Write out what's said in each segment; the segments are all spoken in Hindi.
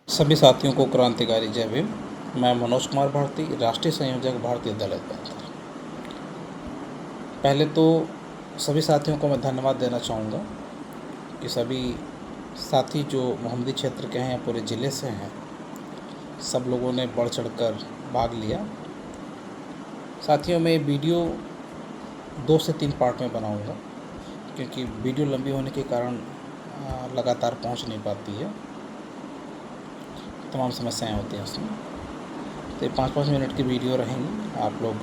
सभी साथियों को क्रांतिकारी जय भीम। मैं मनोज कुमार भारती, राष्ट्रीय संयोजक भारतीय दलित बेहतर। पहले तो सभी साथियों को मैं धन्यवाद देना चाहूँगा कि सभी साथी जो मोहम्मदी क्षेत्र के हैं या पूरे ज़िले से हैं, सब लोगों ने बढ़ चढ़कर भाग लिया। साथियों, मैं वीडियो 2 से 3 पार्ट में बनाऊँगा क्योंकि वीडियो लंबी होने के कारण लगातार पहुँच नहीं पाती है, तमाम समस्याएं होती हैं उसमें। तो ये 5-5 मिनट की वीडियो रहेंगी, आप लोग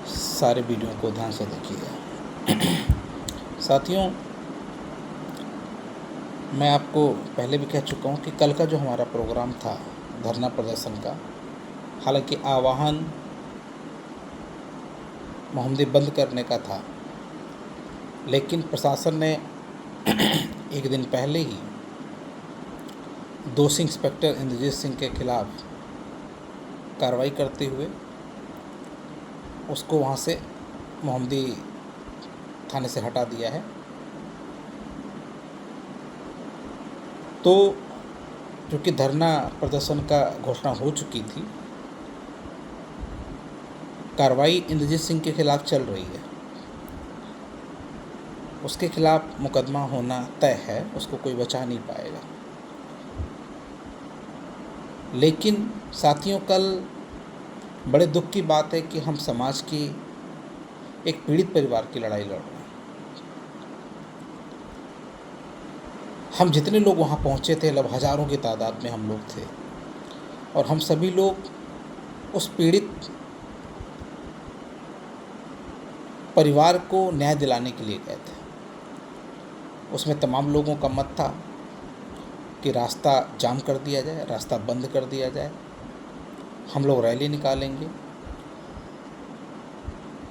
सारे वीडियो को ध्यान से देखिएगा। साथियों, मैं आपको पहले भी कह चुका हूँ कि कल का जो हमारा प्रोग्राम था धरना प्रदर्शन का, हालांकि आह्वान मोहम्मदी बंद करने का था, लेकिन प्रशासन ने एक दिन पहले ही दोषी इंस्पेक्टर इंद्रजीत सिंह के खिलाफ कार्रवाई करते हुए उसको वहाँ से मोहम्मदी थाने से हटा दिया है। तो क्योंकि धरना प्रदर्शन का घोषणा हो चुकी थी, कार्रवाई इंद्रजीत सिंह के खिलाफ चल रही है, उसके खिलाफ मुकदमा होना तय है, उसको कोई बचा नहीं पाएगा। लेकिन साथियों, कल बड़े दुख की बात है कि हम समाज की एक पीड़ित परिवार की लड़ाई लड़ रहे हैं। हम जितने लोग वहाँ पहुँचे थे, लगभग हज़ारों की तादाद में हम लोग थे, और हम सभी लोग उस पीड़ित परिवार को न्याय दिलाने के लिए गए थे। उसमें तमाम लोगों का मत था कि रास्ता जाम कर दिया जाए, रास्ता बंद कर दिया जाए, हम लोग रैली निकालेंगे,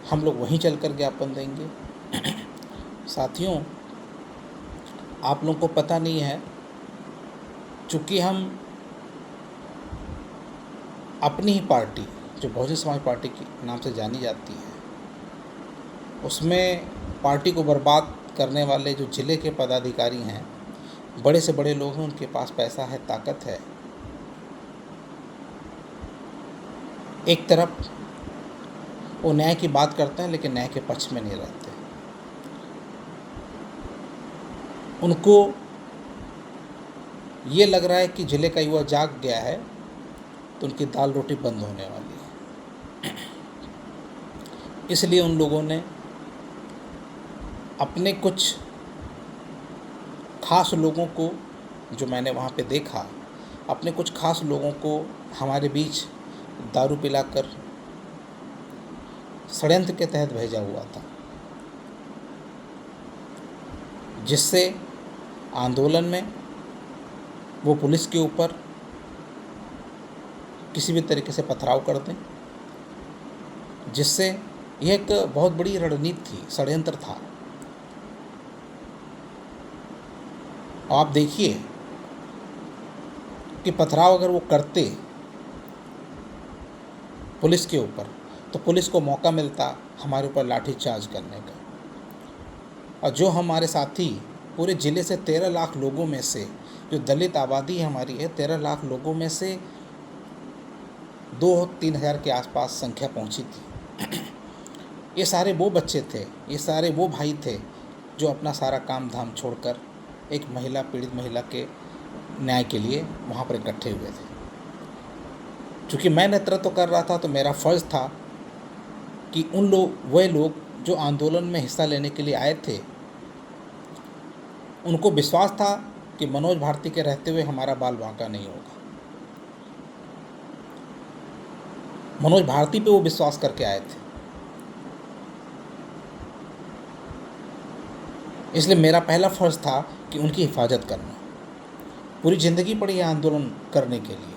हम लोग वहीं चलकर ज्ञापन देंगे। साथियों, आप लोगों को पता नहीं है, चूँकि हम अपनी ही पार्टी जो बहुजन समाज पार्टी के नाम से जानी जाती है, उसमें पार्टी को बर्बाद करने वाले जो ज़िले के पदाधिकारी हैं, बड़े से बड़े लोग हैं, उनके पास पैसा है, ताकत है, एक तरफ वो न्याय की बात करते हैं लेकिन न्याय के पक्ष में नहीं रहते। उनको ये लग रहा है कि ज़िले का युवा जाग गया है तो उनकी दाल रोटी बंद होने वाली है। इसलिए उन लोगों ने अपने कुछ खास लोगों को, जो मैंने वहाँ पे देखा, अपने कुछ खास लोगों को हमारे बीच दारू पिलाकर षड्यंत्र के तहत भेजा हुआ था, जिससे आंदोलन में वो पुलिस के ऊपर किसी भी तरीके से पथराव कर दें, जिससे यह एक बहुत बड़ी रणनीति थी, षड्यंत्र था। आप देखिए कि पथराव अगर वो करते पुलिस के ऊपर, तो पुलिस को मौका मिलता हमारे ऊपर लाठीचार्ज करने का। और जो हमारे साथी पूरे ज़िले से 13 लाख लोगों में से, जो दलित आबादी हमारी है, 13 लाख लोगों में से 2-3 हज़ार के आसपास संख्या पहुंची थी। ये सारे वो बच्चे थे, ये सारे वो भाई थे जो अपना सारा काम धाम छोड़कर एक महिला, पीड़ित महिला के न्याय के लिए वहाँ पर इकट्ठे हुए थे। चूँकि मैं नेतृत्व कर रहा था, तो मेरा फ़र्ज़ था कि वे लोग जो आंदोलन में हिस्सा लेने के लिए आए थे, उनको विश्वास था कि मनोज भारती के रहते हुए हमारा बाल बांका नहीं होगा। मनोज भारती पे वो विश्वास करके आए थे, इसलिए मेरा पहला फ़र्ज़ था कि उनकी हिफाजत करना। पूरी ज़िंदगी पड़ी है आंदोलन करने के लिए,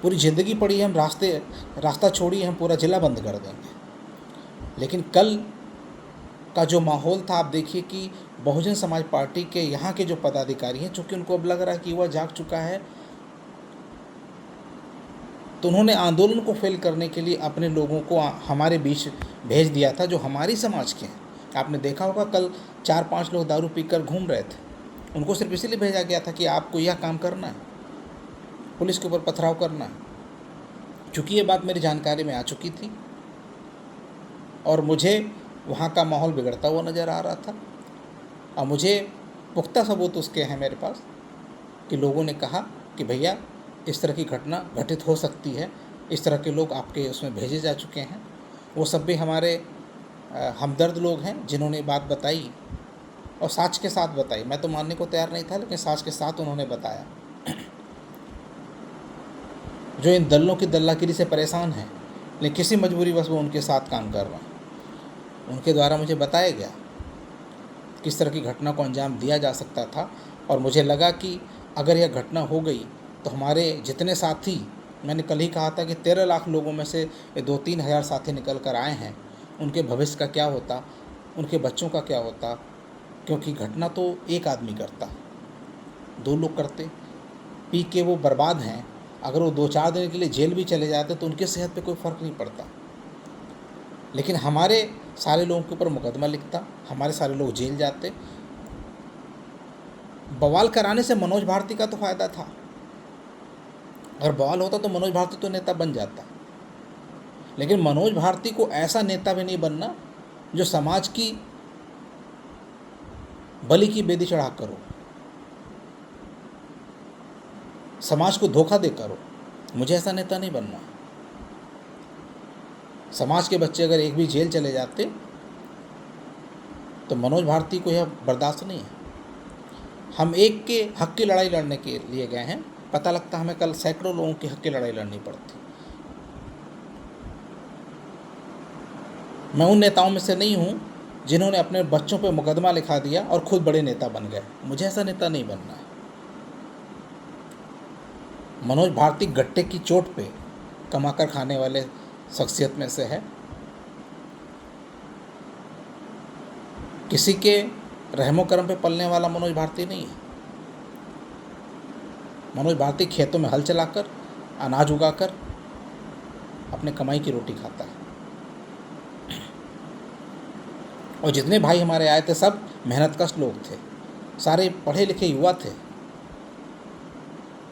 पूरी ज़िंदगी पड़ी है, हम रास्ता छोड़िए, हम पूरा ज़िला बंद कर देंगे। लेकिन कल का जो माहौल था, आप देखिए कि बहुजन समाज पार्टी के यहाँ के जो पदाधिकारी हैं, चूँकि उनको अब लग रहा है कि युवा जाग चुका है, तो उन्होंने आंदोलन को फेल करने के लिए अपने लोगों को हमारे बीच भेज दिया था, जो हमारी समाज के हैं। आपने देखा होगा, कल 4-5 लोग दारू पीकर घूम रहे थे, उनको सिर्फ इसीलिए भेजा गया था कि आपको यह काम करना है। पुलिस के ऊपर पथराव करना। चूँकि ये बात मेरी जानकारी में आ चुकी थी और मुझे वहाँ का माहौल बिगड़ता हुआ नज़र आ रहा था और मुझे पुख्ता सबूत उसके हैं मेरे पास कि लोगों ने कहा कि भैया इस तरह की घटना घटित हो सकती है, इस तरह के लोग आपके उसमें भेजे जा चुके हैं। वो सब भी हमारे हमदर्द लोग हैं जिन्होंने बात बताई और साच के साथ बताई। मैं तो मानने को तैयार नहीं था, लेकिन साच के साथ उन्होंने बताया। जो इन दल्लों की दल्लागिरी से परेशान हैं, लेकिन किसी मजबूरीवश वो उनके साथ काम कर रहे हैं। उनके द्वारा मुझे बताया गया किस तरह की घटना को अंजाम दिया जा सकता था और मुझे लगा कि अगर यह घटना हो गई तो हमारे जितने साथी, मैंने कल ही कहा था कि 13 लाख लोगों में से 2-3 हज़ार साथी निकल कर आए हैं, उनके भविष्य का क्या होता, उनके बच्चों का क्या होता। क्योंकि घटना तो एक आदमी करता, 2 लोग करते, पी के वो बर्बाद हैं। अगर वो 2-4 दिन के लिए जेल भी चले जाते तो उनके सेहत पे कोई फ़र्क नहीं पड़ता, लेकिन हमारे सारे लोगों के ऊपर मुकदमा लिखता, हमारे सारे लोग जेल जाते। बवाल कराने से मनोज भारती का तो फ़ायदा था। अगर बवाल होता तो मनोज भारती तो नेता बन जाता, लेकिन मनोज भारती को ऐसा नेता भी नहीं बनना जो समाज की बलि की बेदी चढ़ा करो, समाज को धोखा दे करो। मुझे ऐसा नेता नहीं बनना। समाज के बच्चे अगर एक भी जेल चले जाते तो मनोज भारती को यह बर्दाश्त नहीं है। हम एक के हक की लड़ाई लड़ने के लिए गए हैं, पता लगता हमें कल सैकड़ों लोगों के हक की लड़ाई लड़नी पड़ती। मैं उन नेताओं में से नहीं हूँ जिन्होंने अपने बच्चों पे मुकदमा लिखा दिया और खुद बड़े नेता बन गए। मुझे ऐसा नेता नहीं बनना है। मनोज भारती गट्टे की चोट पे कमाकर खाने वाले शख्सियत में से है। किसी के रहमो करम पे पलने वाला मनोज भारती नहीं है। मनोज भारती खेतों में हल चलाकर, अनाज उगाकर अपने कमाई की रोटी खाता है। और जितने भाई हमारे आए थे सब मेहनतकश लोग थे, सारे पढ़े लिखे युवा थे।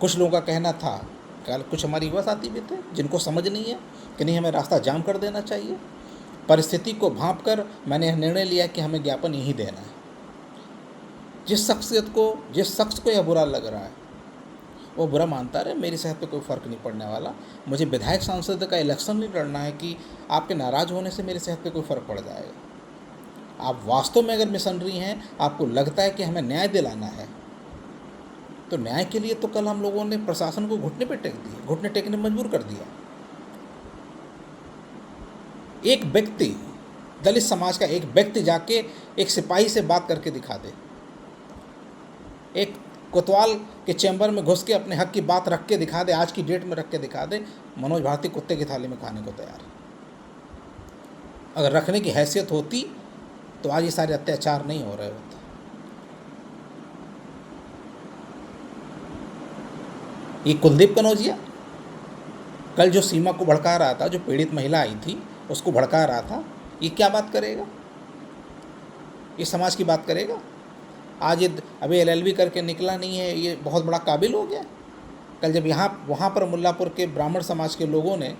कुछ लोगों का कहना था, कुछ हमारे युवा साथी भी थे जिनको समझ नहीं है कि नहीं हमें रास्ता जाम कर देना चाहिए। परिस्थिति को भांप कर मैंने यह निर्णय लिया कि हमें ज्ञापन यहीं देना है। जिस शख्स को यह बुरा लग रहा है वो बुरा मानता रहे, मेरी सेहत पे कोई फ़र्क नहीं पड़ने वाला। मुझे विधायक सांसद का इलेक्शन नहीं लड़ना है कि आपके नाराज़ होने से मेरी सेहत पे कोई फ़र्क पड़ जाएगा। आप वास्तव में अगर मिशनरी हैं, आपको लगता है कि हमें न्याय दिलाना है, तो न्याय के लिए तो कल हम लोगों ने प्रशासन को घुटने पे टेक दिए, घुटने टेकने मजबूर कर दिया। एक व्यक्ति, दलित समाज का एक व्यक्ति जाके एक सिपाही से बात करके दिखा दे, एक कोतवाल के चैम्बर में घुस के अपने हक की बात रख के दिखा दे, आज की डेट में रख के दिखा दे, मनोज भारती कुत्ते की थाली में खाने को तैयार है। अगर रखने की हैसियत होती तो आज ये सारे अत्याचार नहीं हो रहे होते। ये कुलदीप कनौजिया कल जो सीमा को भड़का रहा था, जो पीड़ित महिला आई थी उसको भड़का रहा था, ये क्या बात करेगा? ये समाज की बात करेगा? आज ये अभी LLB करके निकला नहीं है, ये बहुत बड़ा काबिल हो गया। कल जब वहाँ पर मुल्लापुर के ब्राह्मण समाज के लोगों ने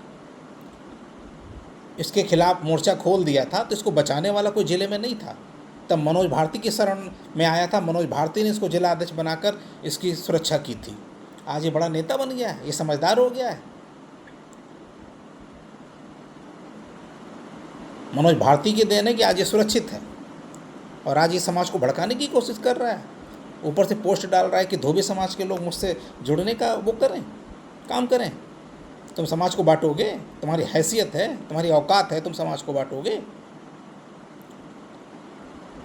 इसके खिलाफ मोर्चा खोल दिया था तो इसको बचाने वाला कोई जिले में नहीं था। तब मनोज भारती की शरण में आया था, मनोज भारती ने इसको जिला अध्यक्ष बनाकर इसकी सुरक्षा की थी। आज ये बड़ा नेता बन गया है, ये समझदार हो गया है। मनोज भारती की देन है कि आज ये सुरक्षित है और आज ये समाज को भड़काने की कोशिश कर रहा है। ऊपर से पोस्ट डाल रहा है कि धोबी समाज के लोग मुझसे जुड़ने का वो करें, काम करें। तुम समाज को बांटोगे? तुम्हारी हैसियत है, तुम्हारी औकात है, तुम समाज को बांटोगे?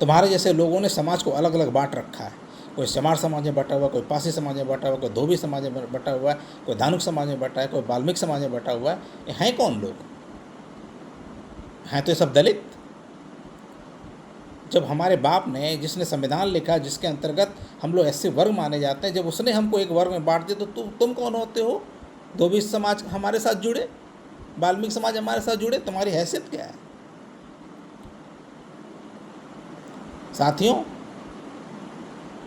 तुम्हारे जैसे लोगों ने समाज को अलग अलग बांट रखा है। कोई चमार समाज में बटा हुआ, कोई पासी समाज में बटा हुआ, कोई धोबी समाज में बटा हुआ है, कोई धानुक समाज में बटा है, कोई वाल्मीकि समाज में बटा हुआ है। ये हैं कौन लोग? हैं तो ये सब दलित। जब हमारे बाप ने, जिसने संविधान लिखा, जिसके अंतर्गत हम लोग SC वर्ग माने जाते हैं, जब उसने हमको एक वर्ग में बांट दिया तो तुम कौन होते हो? धोबी समाज हमारे साथ जुड़े, वाल्मीकि समाज हमारे साथ जुड़े, तुम्हारी हैसियत क्या है? साथियों,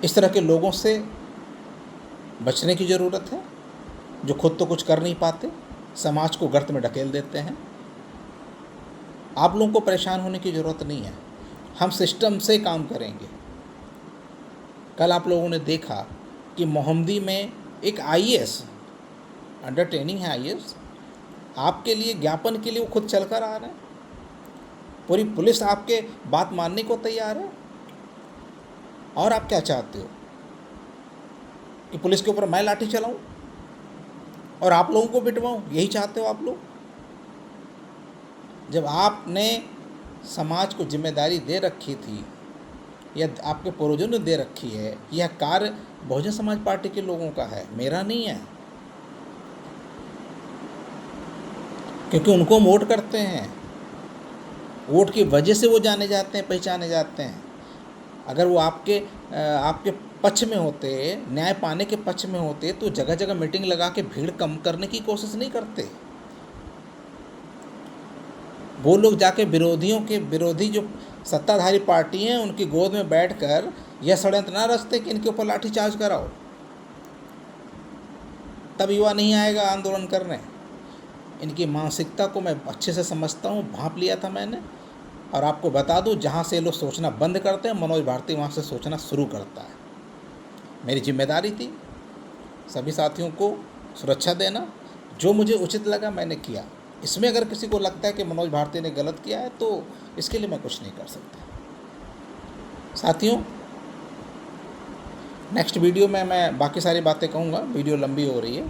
इस तरह के लोगों से बचने की ज़रूरत है। जो खुद तो कुछ कर नहीं पाते, समाज को गर्त में ढकेल देते हैं। आप लोगों को परेशान होने की ज़रूरत नहीं है, हम सिस्टम से काम करेंगे। कल आप लोगों ने देखा कि मोहम्मदी में एक आईएएस, अंडर ट्रेनिंग है आईएएस, आपके लिए ज्ञापन के लिए वो खुद चल कर आ रहे हैं। पूरी पुलिस आपके बात मानने को तैयार है। और आप क्या चाहते हो कि पुलिस के ऊपर मैं लाठी चलाऊं और आप लोगों को पिटवाऊं? यही चाहते हो आप लोग? जब आपने समाज को जिम्मेदारी दे रखी थी या आपके पूर्वजों ने दे रखी है, यह कार्य बहुजन समाज पार्टी के लोगों का है, मेरा नहीं है, क्योंकि उनको हम वोट करते हैं। वोट की वजह से वो जाने जाते हैं, पहचाने जाते हैं। अगर वो आपके पक्ष में होते, न्याय पाने के पक्ष में होते, तो जगह जगह मीटिंग लगा के भीड़ कम करने की कोशिश नहीं करते। वो लोग जाके विरोधी जो सत्ताधारी पार्टी हैं उनकी गोद में बैठकर यह षड्यंत्र ना रचते कि इनके ऊपर लाठीचार्ज कराओ। तब युवा नहीं आएगा आंदोलन करने। इनकी मानसिकता को मैं अच्छे से समझता हूँ, भांप लिया था मैंने। और आपको बता दूँ, जहाँ से लोग सोचना बंद करते हैं, मनोज भारती वहाँ से सोचना शुरू करता है। मेरी जिम्मेदारी थी सभी साथियों को सुरक्षा देना। जो मुझे उचित लगा मैंने किया। इसमें अगर किसी को लगता है कि मनोज भारती ने गलत किया है, तो इसके लिए मैं कुछ नहीं कर सकता। साथियों, नेक्स्ट वीडियो में मैं बाकी सारी बातें कहूँगा, वीडियो लंबी हो रही है।